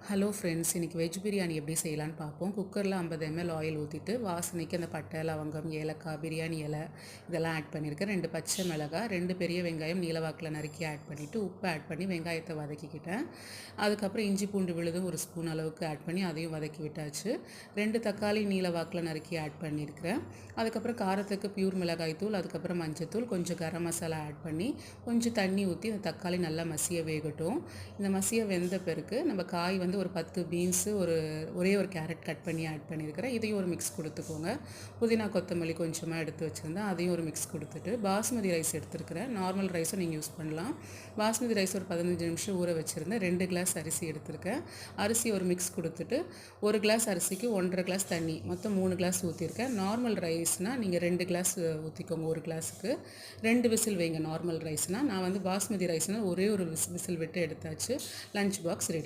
Hello friends, இன்றைக்கி veg biryani எப்படி செய்யலான்னு பார்ப்போம். குக்கரில் 50 ml ஆயில் ஊற்றிட்டு வாசனைக்கு அந்த பட்டை, லவங்கம், ஏலக்காய், பிரியாணி இலை இதெல்லாம் ஆட் பண்ணியிருக்கேன். 2 பச்சை மிளகாய், 2 பெரிய வெங்காயம் நீலவாக்கில் நறுக்கி ஆட் பண்ணிவிட்டு உப்பு ஆட் பண்ணி வெங்காயத்தை வதக்கிக்கிட்டேன். அதுக்கப்புறம் இஞ்சி பூண்டு விழுதும் 1 ஸ்பூன் அளவுக்கு ஆட் பண்ணி அதையும் வதக்கி விட்டாச்சு. 2 தக்காளி நீலவாக்கில் நறுக்கி ஆட் பண்ணியிருக்கிறேன். அதுக்கப்புறம் காரத்துக்கு பியூர் மிளகாய் தூள், அதுக்கப்புறம் மஞ்சத்தூள், கொஞ்சம் கரம் மசாலா ஆட் பண்ணி கொஞ்சம் தண்ணி ஊற்றி அந்த தக்காளி நல்லா மசிய வேகட்டும். இந்த மசிய வெந்த பிறகு நம்ம காய் ஒரு 10 பீன்ஸு, ஒரே ஒரு கேரட் கட் பண்ணி ஆட் பண்ணியிருக்கிறேன். இதையும் ஒரு மிக்ஸ் கொடுத்துக்கோங்க. புதினா கொத்தமல்லி கொஞ்சமாக எடுத்து வச்சுருந்தேன், அதையும் ஒரு மிக்ஸ் கொடுத்துட்டு பாஸ்மதி ரைஸ் எடுத்துருக்கிறேன். நார்மல் ரைஸும் நீங்கள் யூஸ் பண்ணலாம். பாஸ்மதி ரைஸ் ஒரு 15 நிமிஷம் ஊற வச்சுருந்தேன். 2 கிளாஸ் அரிசி எடுத்திருக்கேன். அரிசி ஒரு மிக்ஸ் கொடுத்துட்டு 1 கிளாஸ் அரிசிக்கு 1.5 கிளாஸ் தண்ணி, மொத்தம் 3 கிளாஸ் ஊற்றிருக்கேன். நார்மல் ரைஸ்னால் நீங்கள் 2 கிளாஸ் ஊற்றிக்கோங்க. 1 கிளாஸுக்கு 2 விசில் வைங்க. நார்மல் ரைஸ்னால் நான் பாஸ்மதி ரைஸ்னால் ஒரே ஒரு விசில் விட்டு எடுத்தாச்சு. Lunch box ready.